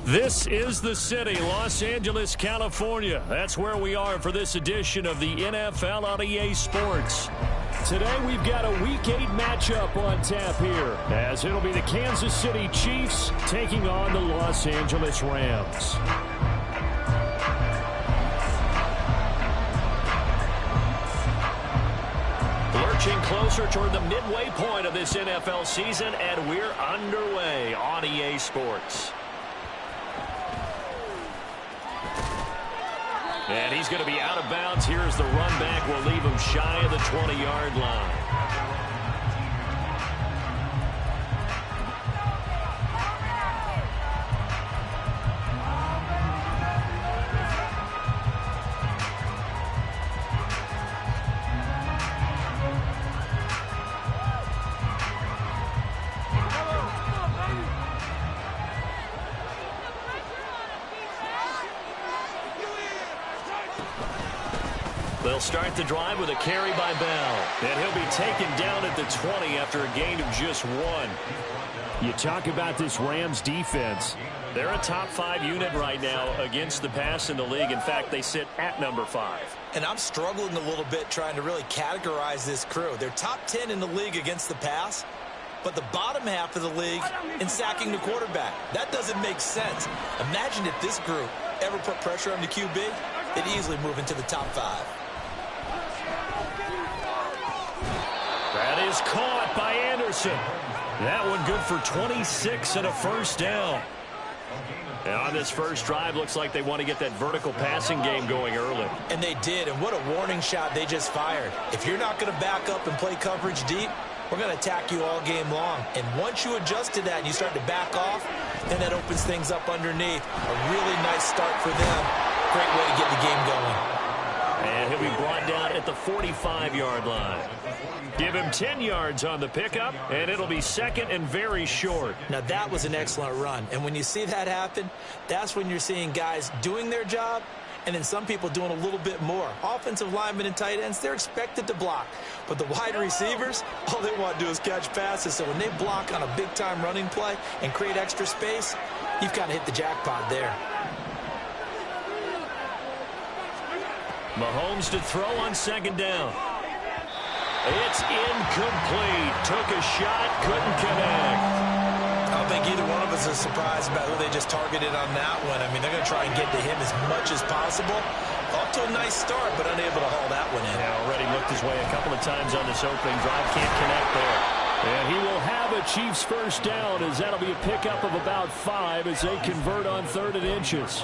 This is the city, Los Angeles, California. That's where we are for this edition of the NFL on EA Sports. Today we've got a Week 8 matchup on tap here, as it'll be the Kansas City Chiefs taking on the Los Angeles Rams. Lurching closer toward the midway point of this NFL season, and we're underway on EA Sports. And he's going to be out of bounds. Here's the run back. We'll leave him shy of the 20-yard line. They'll start the drive with a carry by Bell. And he'll be taken down at the 20 after a gain of just one. You talk about this Rams defense. They're a top 5 unit right now against the pass in the league. In fact, they sit at number 5. And I'm struggling a little bit trying to really categorize this crew. They're top 10 in the league against the pass, but the bottom half of the league in sacking the quarterback. That doesn't make sense. Imagine if this group ever put pressure on the QB, they'd easily move into the top 5. That is caught by Anderson. That one good for 26 and a first down. And on this first drive, looks like they want to get that vertical passing game going early. And they did, and what a warning shot they just fired. If you're not going to back up and play coverage deep, we're going to attack you all game long. And once you adjust to that and you start to back off, then that opens things up underneath. A really nice start for them. Great way to get the game going. And he'll be brought down at the 45-yard line. Give him 10 yards on the pickup, and it'll be second and very short. Now, that was an excellent run. And when you see that happen, that's when you're seeing guys doing their job and then some people doing a little bit more. Offensive linemen and tight ends, they're expected to block. But the wide receivers, all they want to do is catch passes. So when they block on a big-time running play and create extra space, you've got to hit the jackpot there. Mahomes to throw on second down. It's incomplete. Took a shot, couldn't connect. I don't think either one of us is surprised about who they just targeted on that one. I mean, they're going to try and get to him as much as possible. Off to a nice start, but unable to haul that one in. Yeah, already looked his way a couple of times on this opening drive. Can't connect there. And he will have a Chiefs first down, as that'll be a pickup of about 5 as they convert on 3rd and inches.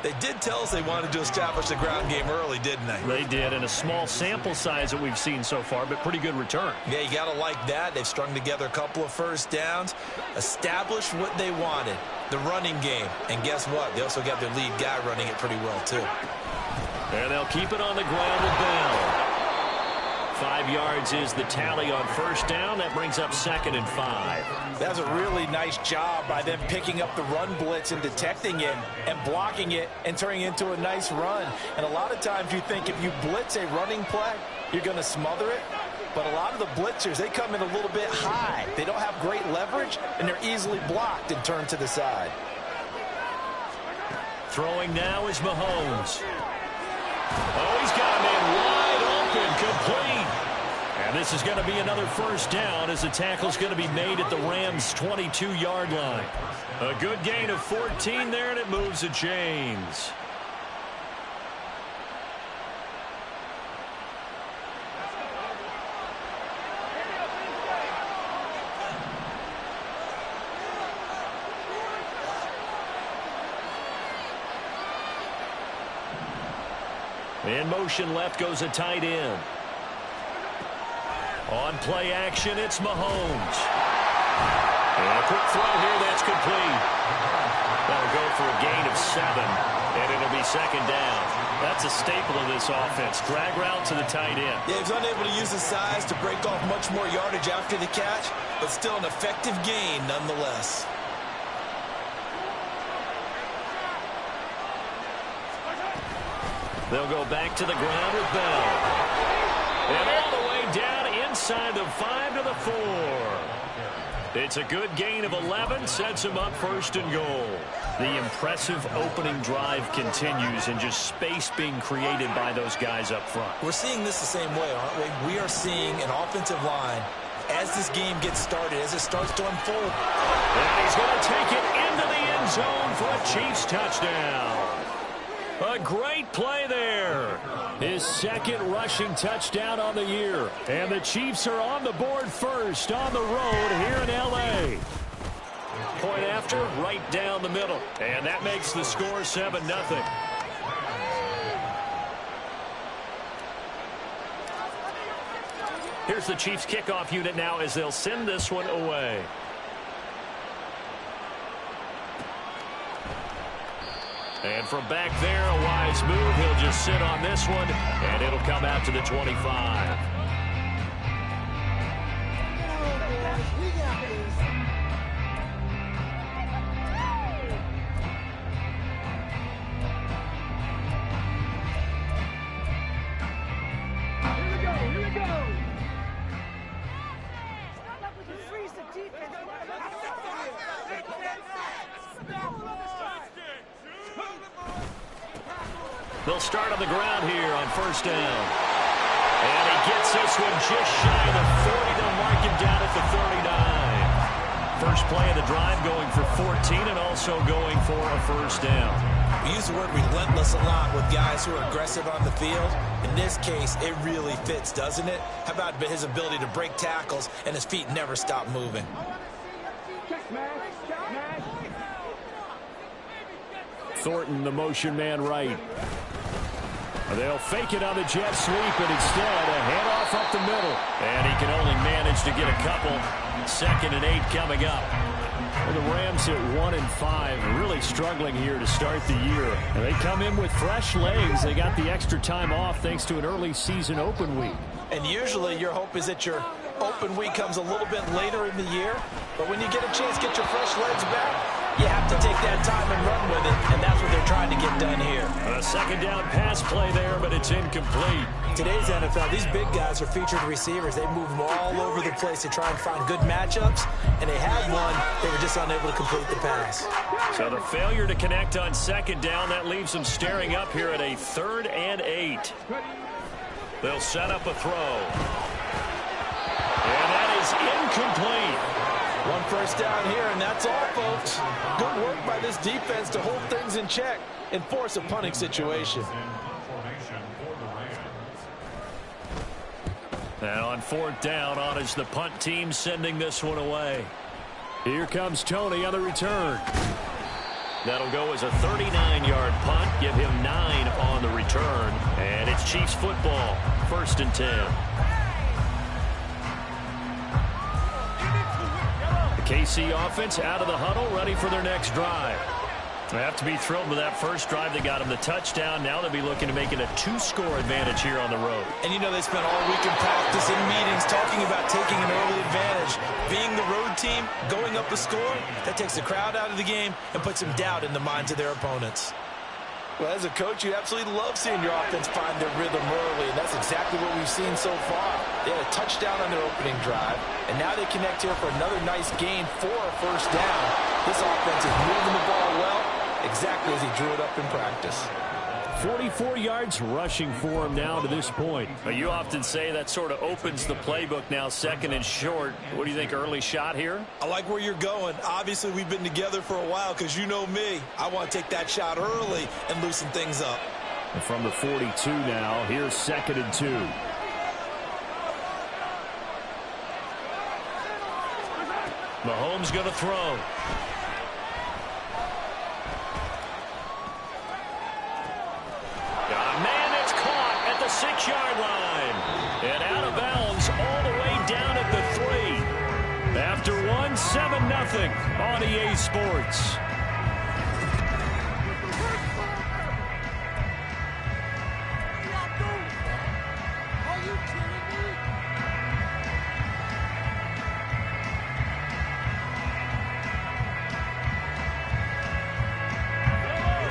They did tell us they wanted to establish the ground game early, didn't they? They did, in a small sample size that we've seen so far, but pretty good return. Yeah, you got to like that. They've strung together a couple of first downs, established what they wanted, the running game. And guess what? They also got their lead guy running it pretty well, too. And they'll keep it on the ground with Bell. 5 yards is the tally on first down. That brings up 2nd and 5. That was a really nice job by them picking up the run blitz and detecting it and blocking it and turning it into a nice run. And a lot of times you think if you blitz a running play, you're going to smother it. But a lot of the blitzers, they come in a little bit high. They don't have great leverage, and they're easily blocked and turned to the side. Throwing now is Mahomes. Oh, he's got a man wide open, complete. And this is going to be another first down as the tackle's going to be made at the Rams' 22-yard line. A good gain of 14 there, and it moves the chains. In motion left goes a tight end. On play action, it's Mahomes. And a quick throw here, that's complete. That'll go for a gain of 7, and it'll be second down. That's a staple of this offense. Drag route to the tight end. Yeah, he's unable to use his size to break off much more yardage after the catch, but still an effective gain nonetheless. They'll go back to the ground with Bell. And all the way down inside the 5 to the 4. It's a good gain of 11, sets him up first and goal. The impressive opening drive continues and just space being created by those guys up front. We're seeing this the same way, aren't we? We are seeing an offensive line as this game gets started, as it starts to unfold. And he's going to take it into the end zone for a Chiefs touchdown. A great play there. His second rushing touchdown on the year. And the Chiefs are on the board first on the road here in L.A. Point after, right down the middle. And that makes the score 7-0. Here's the Chiefs kickoff unit now as they'll send this one away. And from back there, a wise move. He'll just sit on this one, and it'll come out to the 25. Here we go. They'll start on the ground here on first down. And he gets this one just shy of the 40. They'll mark him down at the 39. First play of the drive going for 14 and also going for a first down. We use the word relentless a lot with guys who are aggressive on the field. In this case, it really fits, doesn't it? How about his ability to break tackles and his feet never stop moving? Thornton, the motion man right. They'll fake it on the jet sweep, and instead a handoff up the middle. And he can only manage to get a couple. 2nd and 8 coming up. Well, the Rams at 1-5, really struggling here to start the year. And they come in with fresh legs. They got the extra time off thanks to an early season open week. And usually your hope is that your open week comes a little bit later in the year. But when you get a chance to get your fresh legs back, you have to take that time and run with it, and that's what they're trying to get done here. A second down pass play there, but it's incomplete. Today's NFL, these big guys are featured receivers. They move them all over the place to try and find good matchups, and they had one. They were just unable to complete the pass. So the failure to connect on second down, that leaves them staring up here at a 3rd and 8. They'll set up a throw. And that is incomplete. One first down here, and that's all, folks. Good work by this defense to hold things in check and force a punting situation. And on 4th down, on is the punt team sending this one away. Here comes Tony on the return. That'll go as a 39-yard punt, give him 9 on the return. And it's Chiefs football, 1st and 10. KC offense out of the huddle, ready for their next drive. They have to be thrilled with that first drive that got them the touchdown. Now they'll be looking to make it a 2-score advantage here on the road. And you know they spent all week in practice and meetings talking about taking an early advantage. Being the road team, going up a score, that takes the crowd out of the game and puts some doubt in the minds of their opponents. Well, as a coach, you absolutely love seeing your offense find their rhythm early, and that's exactly what we've seen so far. They had a touchdown on their opening drive, and now they connect here for another nice gain for a first down. This offense is moving the ball well, exactly as he drew it up in practice. 44 yards rushing for him now to this point. But you often say that sort of opens the playbook now, 2nd and short. What do you think, early shot here? I like where you're going. Obviously, we've been together for a while because you know me. I want to take that shot early and loosen things up. And from the 42 now, here's 2nd and 2. Mahomes going to throw. Got a man that's caught at the 6-yard line. And out of bounds all the way down at the 3. After 1, 7-0 on EA Sports.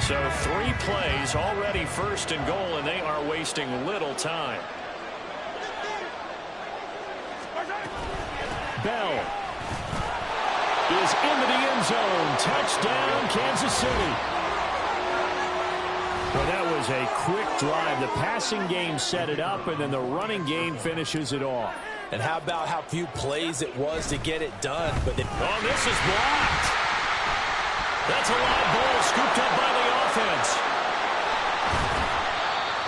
So 3 plays already 1st and goal, and they are wasting little time. Bell. is into the end zone. Touchdown, Kansas City. Well, that was a quick drive. The passing game set it up, and then the running game finishes it off. And how about how few plays it was to get it done? But oh, this is blocked. That's a live ball scooped up by the offense.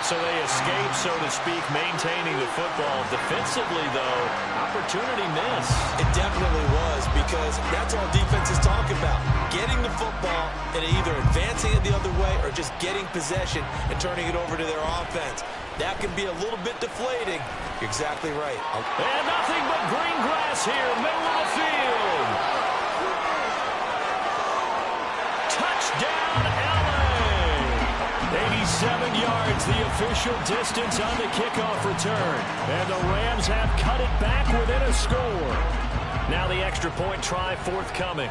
So they escape, so to speak, maintaining the football. Defensively, though, opportunity miss. It definitely was, because that's all defense is talking about. Getting the football and either advancing it the other way or just getting possession and turning it over to their offense. That can be a little bit deflating. You're exactly right. And nothing but green grass here, middle of the field. Touchdown, LA. 87 yards, the official distance on the kickoff return. And the Rams have cut it back within a score. Now the extra point try forthcoming.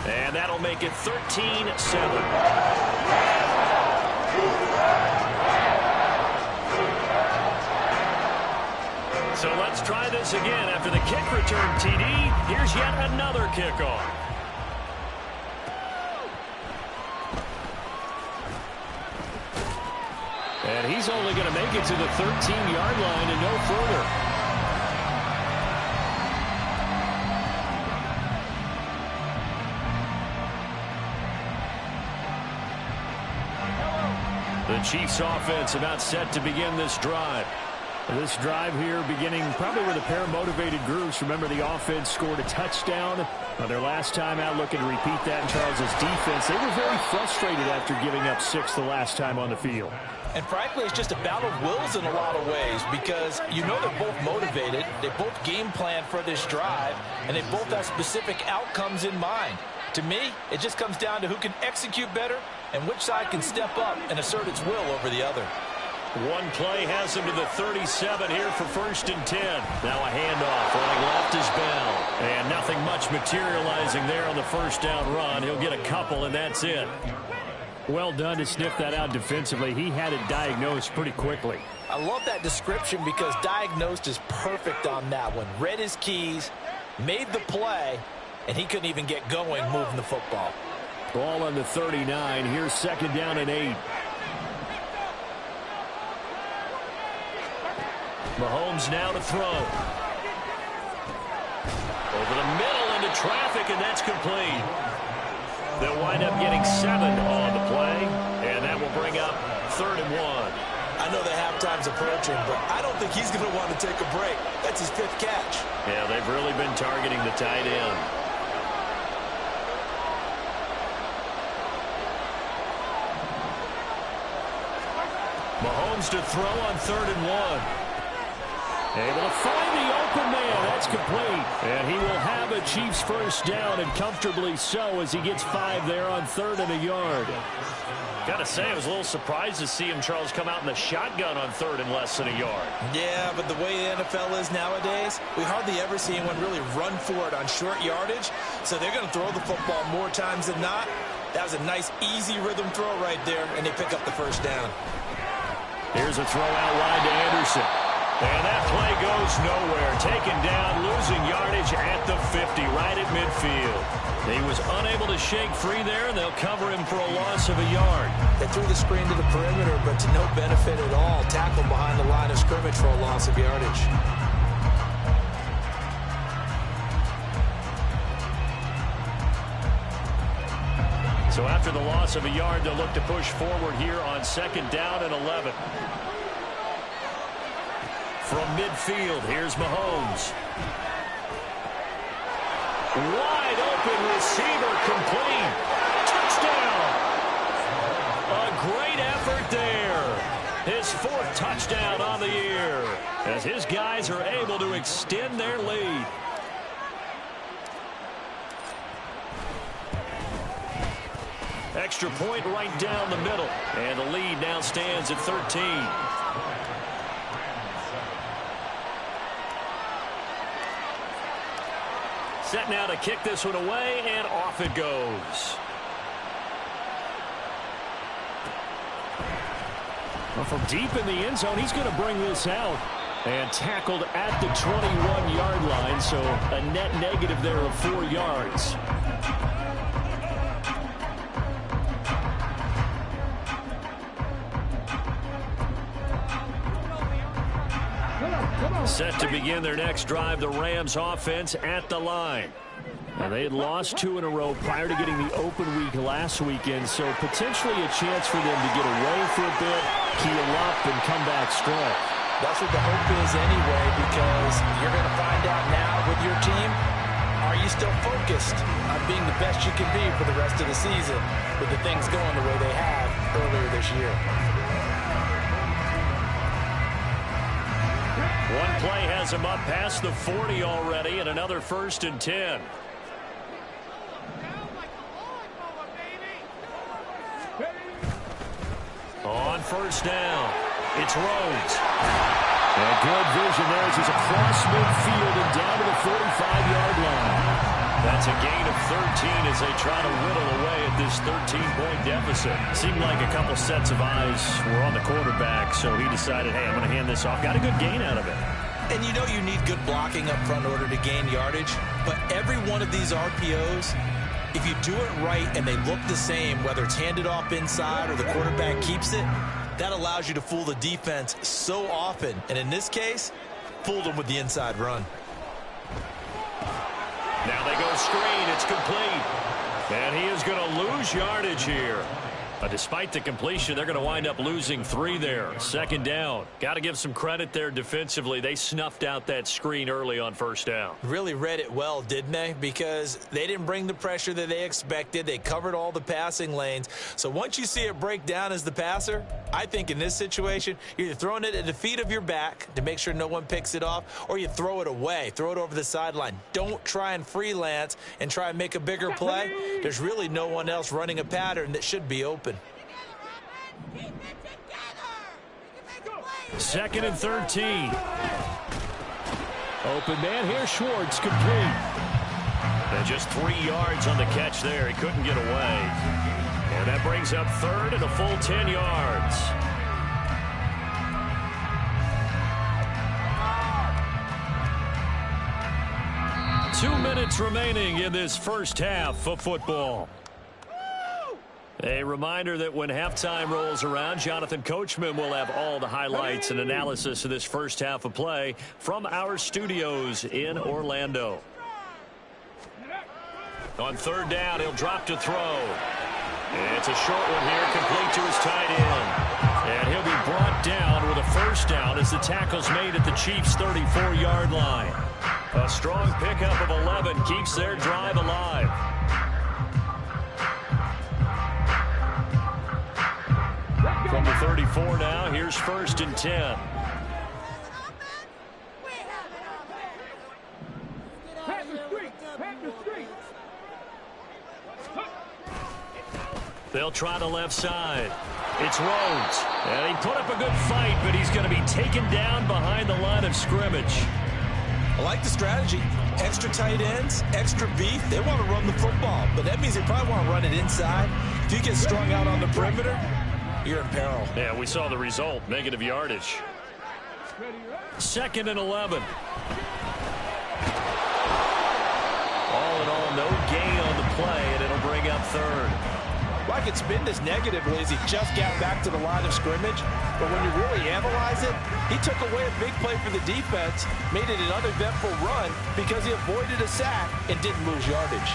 And that'll make it 13-7. So let's try this again. After the kick return, TD, here's yet another kickoff. And he's only going to make it to the 13-yard line and no further. The Chiefs offense about set to begin this drive. This drive here beginning probably with a pair of motivated groups. Remember, the offense scored a touchdown their last time out, looking to repeat that in Charles's defense. They were very frustrated after giving up 6 the last time on the field. And frankly, it's just a battle of wills in a lot of ways, because you know they're both motivated. They both game plan for this drive, and they both have specific outcomes in mind. To me, it just comes down to who can execute better and which side can step up and assert its will over the other. One play has him to the 37 here for 1st and 10. Now a handoff. Running left is Bell. And nothing much materializing there on the first down run. He'll get a couple, and that's it. Well done to sniff that out defensively. He had it diagnosed pretty quickly. I love that description, because diagnosed is perfect on that one. Read his keys, made the play, and he couldn't even get going moving the football. Ball on the 39. Here's 2nd down and 8. Mahomes now to throw. Over the middle into traffic, and that's complete. They'll wind up getting 7 on the play, and that will bring up 3rd and 1. I know the halftime's approaching, but I don't think he's going to want to take a break. That's his 5th catch. Yeah, they've really been targeting the tight end. Mahomes to throw on 3rd and 1. Able to find the open man. That's complete. And he will have a Chiefs first down, and comfortably so, as he gets 5 there on 3rd and a yard. Got to say, I was a little surprised to see him, Charles, come out in the shotgun on 3rd and less than a yard. Yeah, but the way the NFL is nowadays, we hardly ever see anyone really run for it on short yardage. So they're going to throw the football more times than not. That was a nice, easy rhythm throw right there, and they pick up the first down. Here's a throw out wide to Anderson. And that play goes nowhere. Taken down, losing yardage at the 50, right at midfield. He was unable to shake free there, and they'll cover him for a loss of a yard. They threw the screen to the perimeter, but to no benefit at all. Tackle behind the line of scrimmage for a loss of yardage. So after the loss of a yard, they'll look to push forward here on 2nd down and 11. From midfield, here's Mahomes. Wide open receiver, complete. Touchdown! A great effort there. His 4th touchdown on the year, as his guys are able to extend their lead. Extra point right down the middle, and the lead now stands at 13. Set now to kick this one away, and off it goes. Well, from deep in the end zone, he's going to bring this out. And tackled at the 21-yard line, so a net negative there of 4 yards. Set to begin their next drive, the Rams offense at the line. Now, they had lost 2 in a row prior to getting the open week last weekend, so potentially a chance for them to get away for a bit, keel up, and come back strong. That's what the hope is anyway, because you're going to find out now with your team, are you still focused on being the best you can be for the rest of the season with the things going the way they have earlier this year? One play has him up past the 40 already, and another 1st and 10. On 1st down, it's Rhodes. And good vision there as he's across midfield and down to the 45-yard line. That's a gain of 13 as they try to whittle away at this 13-point deficit. Seemed like a couple sets of eyes were on the quarterback, so he decided, hey, I'm going to hand this off. Got a good gain out of it. And you know you need good blocking up front in order to gain yardage, but every one of these RPOs, if you do it right and they look the same, whether it's handed off inside or the quarterback keeps it, that allows you to fool the defense so often. And in this case, fooled them with the inside run. Now they go screen. It's complete. And he is going to lose yardage here. Despite the completion, they're going to wind up losing 3 there. 2nd down. Got to give some credit there defensively. They snuffed out that screen early on 1st down. Really read it well, didn't they? Because they didn't bring the pressure that they expected. They covered all the passing lanes. So once you see it break down as the passer, I think in this situation, you're either throwing it at the feet of your back to make sure no one picks it off, or you throw it away. Throw it over the sideline. Don't try and freelance and try and make a bigger play. There's really no one else running a pattern that should be open. 2nd and 13. Open man here, Schwartz, complete. And just 3 yards on the catch there. He couldn't get away. And that brings up 3rd and a full 10 yards. Two minutes remaining in this first half of football. A reminder that when halftime rolls around, Jonathan Coachman will have all the highlights and analysis of this first half of play from our studios in Orlando. On 3rd down, he'll drop to throw. It's a short one here, complete to his tight end. And he'll be brought down with a 1st down as the tackle's made at the Chiefs' 34-yard line. A strong pickup of 11 keeps their drive alive. From the 34 now, here's 1st and 10. They'll try the left side. It's Rhodes. And he put up a good fight, but he's going to be taken down behind the line of scrimmage. I like the strategy. Extra tight ends, extra beef. They want to run the football, but that means they probably want to run it inside. If you get strung out on the perimeter, you're in peril. Yeah, we saw the result. Negative yardage. 2nd and 11. All in all, no gain on the play, and it'll bring up 3rd. Well, I could spin this negatively as he just got back to the line of scrimmage. But when you really analyze it, he took away a big play for the defense, made it an uneventful run because he avoided a sack and didn't lose yardage.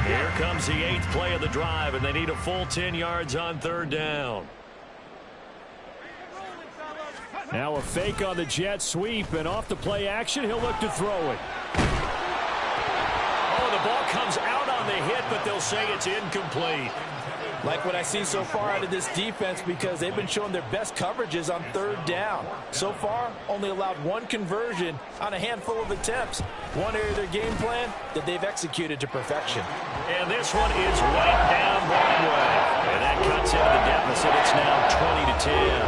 Here comes the 8th play of the drive, and they need a full 10 yards on 3rd down. Now a fake on the jet sweep, and off the play action, he'll look to throw it. Oh, the ball comes out on the hit, but they'll say it's incomplete. Like what I see so far out of this defense, because they've been showing their best coverages on 3rd down. So far, only allowed 1 conversion on a handful of attempts. One area of their game plan that they've executed to perfection. And this one is right down Broadway. And that cuts into the deficit. It's now 20-10.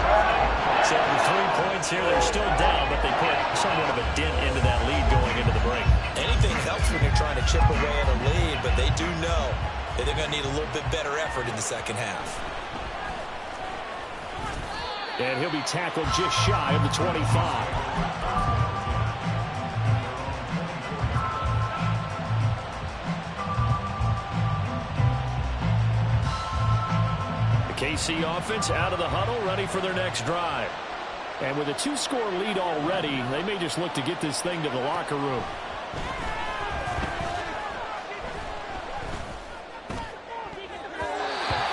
So the 3 points here, they're still down, but they put somewhat of a dent into that lead going into the break. Anything helps when you're trying to chip away at a lead, but they do know that they're going to need a little bit better effort in the second half. And he'll be tackled just shy of the 25. KC offense out of the huddle, ready for their next drive. And with a 2-score lead already, they may just look to get this thing to the locker room.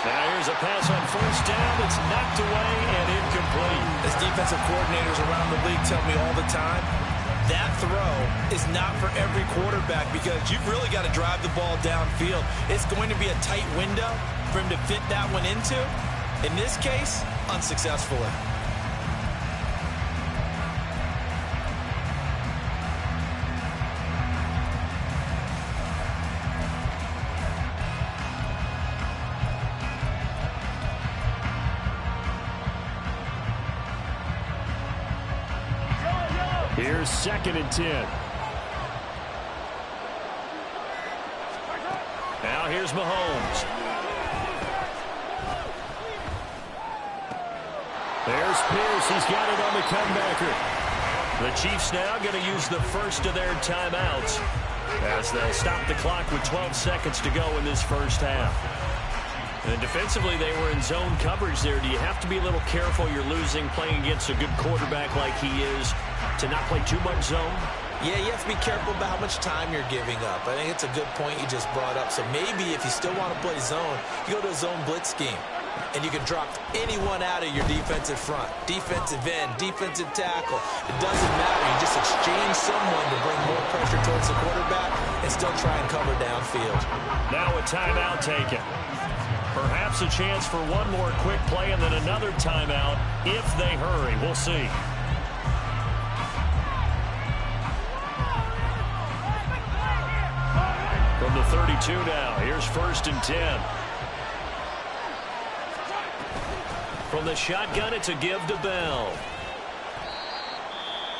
Now here's a pass on first down. It's knocked away and incomplete. As defensive coordinators around the league tell me all the time, that throw is not for every quarterback because you've really got to drive the ball downfield. It's going to be a tight window for him to fit that one into. In this case, unsuccessfully. Here's 2nd and 10. Now here's Mahomes. There's Pierce. He's got it on the comebacker. The Chiefs now going to use the first of their timeouts as they'll stop the clock with 12 seconds to go in this first half. And defensively, they were in zone coverage there. Do you have to be a little careful? You're losing, playing against a good quarterback like he is, to not play too much zone? Yeah, you have to be careful about how much time you're giving up. I think it's a good point you just brought up. So maybe if you still want to play zone, you go to a zone blitz scheme. And you can drop anyone out of your defensive front. Defensive end, defensive tackle. It doesn't matter. You just exchange someone to bring more pressure towards the quarterback and still try and cover downfield. Now a timeout taken. Perhaps a chance for one more quick play and then another timeout if they hurry. We'll see. From the 32 now, here's 1st and 10. From the shotgun, it's a give to Bell.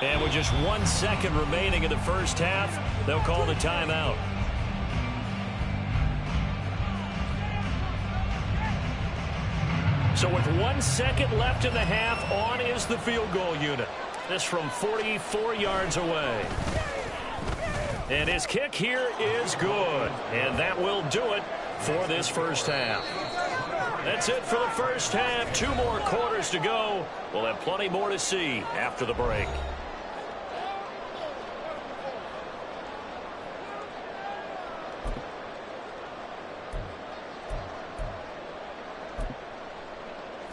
And with just 1 second remaining in the first half, they'll call the timeout. So with 1 second left in the half, on is the field goal unit. This from 44 yards away. And his kick here is good. And that will do it for this first half. That's it for the first half. 2 more quarters to go. We'll have plenty more to see after the break.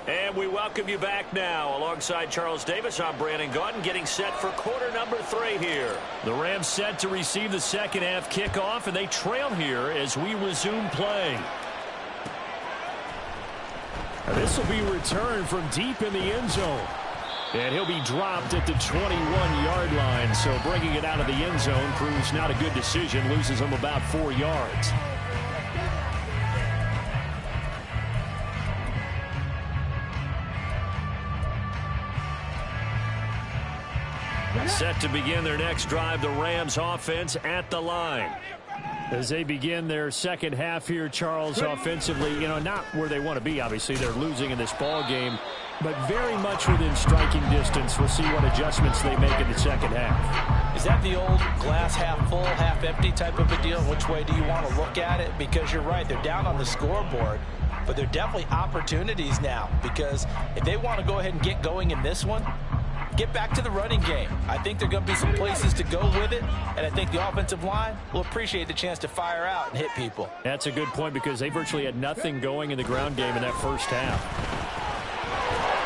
And we welcome you back now. Alongside Charles Davis, I'm Brandon Gaudin, getting set for quarter number 3 here. The Rams set to receive the second half kickoff, and they trail here as we resume play. This will be returned from deep in the end zone. And he'll be dropped at the 21-yard line. So bringing it out of the end zone proves not a good decision. Loses him about 4 yards. Set to begin their next drive, the Rams offense at the line. As they begin their second half here, Charles, offensively, not where they want to be, obviously. They're losing in this ball game, but very much within striking distance. We'll see what adjustments they make in the second half. Is that the old glass half full, half empty type of a deal? Which way do you want to look at it? Because you're right, they're down on the scoreboard, but they're definitely opportunities now, because if they want to go ahead and get going in this one, get back to the running game. I think there are going to be some places to go with it, and I think the offensive line will appreciate the chance to fire out and hit people. That's a good point because they virtually had nothing going in the ground game in that first half.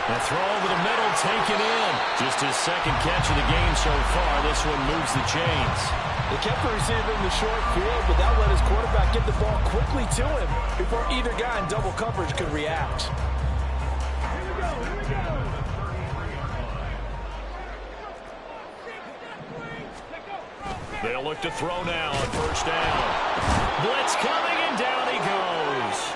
The throw over the middle, taken in. Just his second catch of the game so far. This one moves the chains. They kept the receiver in the short field, but that let his quarterback get the ball quickly to him before either guy in double coverage could react. They'll look to throw now on first down. Blitz coming, and down he goes.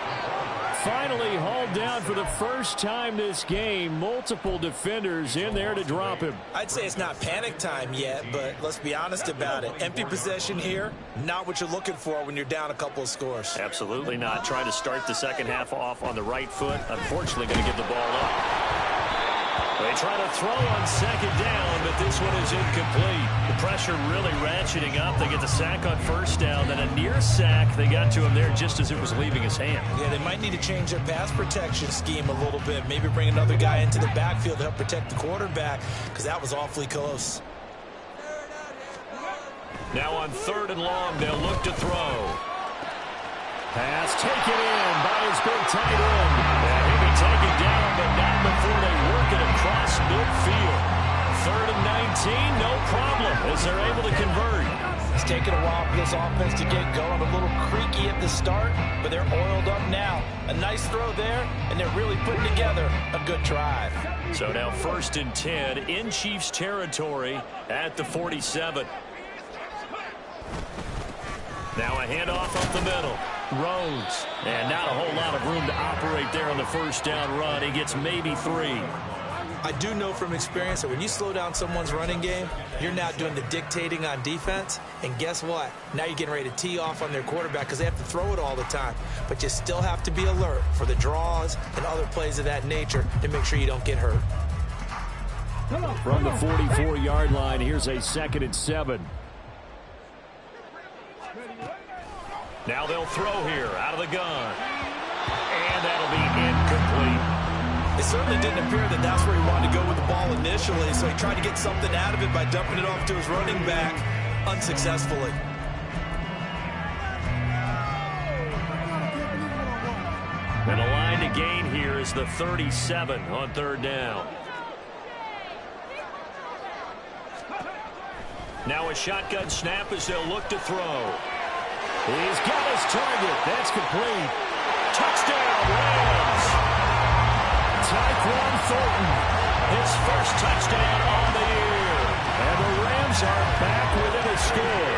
Finally hauled down for the first time this game. Multiple defenders in there to drop him. I'd say it's not panic time yet, but let's be honest about it. Empty possession here, not what you're looking for when you're down a couple of scores. Absolutely not. Trying to start the second half off on the right foot. Unfortunately, going to give the ball up. They try to throw on second down, but this one is incomplete. The pressure really ratcheting up. They get the sack on first down, then a near sack. They got to him there just as it was leaving his hand. Yeah, they might need to change their pass protection scheme a little bit. Maybe bring another guy into the backfield to help protect the quarterback, because that was awfully close. Now on 3rd and long, they'll look to throw. Pass taken in by his big tight end. And he'll be taken down, but not before they work it across midfield. 3rd and 19, no problem, as they're able to convert. It's taken a while for this offense to get going. A little creaky at the start, but they're oiled up now. A nice throw there, and they're really putting together a good drive. So now 1st and 10 in Chiefs territory at the 47. Now a handoff up the middle. Rhodes. And not a whole lot of room to operate there on the first down run. He gets maybe 3. I do know from experience that when you slow down someone's running game, you're now doing the dictating on defense. And guess what? Now you're getting ready to tee off on their quarterback because they have to throw it all the time. But you still have to be alert for the draws and other plays of that nature to make sure you don't get hurt. From the 44-yard line, here's a 2nd and 7. Now they'll throw here out of the gun. And that'll be incomplete. It certainly didn't appear that that's where he wanted to go with the ball initially, so he tried to get something out of it by dumping it off to his running back unsuccessfully. And a line to gain here is the 37 on 3rd down. Now a shotgun snap as they'll look to throw. He's got his target. That's complete. Touchdown, Rams. Tyquan Thornton, his first touchdown on the year. And the Rams are back within a score.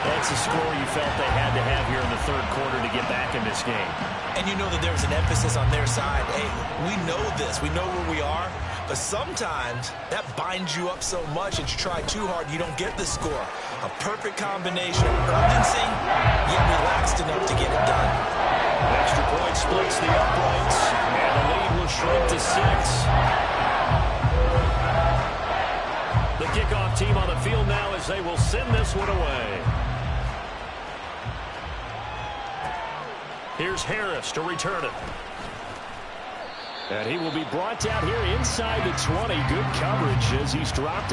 That's a score you felt they had to have here in the 3rd quarter to get back in this game. And you know that there was an emphasis on their side. Hey, we know this. We know where we are. But sometimes that binds you up so much that you try too hard, you don't get the score. A perfect combination of urgency, yet relaxed enough to get it done. Extra point splits the uprights, and the lead will shrink to 6. The kickoff team on the field now as they will send this one away. Here's Harris to return it. And he will be brought down here inside the 20. Good coverage as he's dropped it.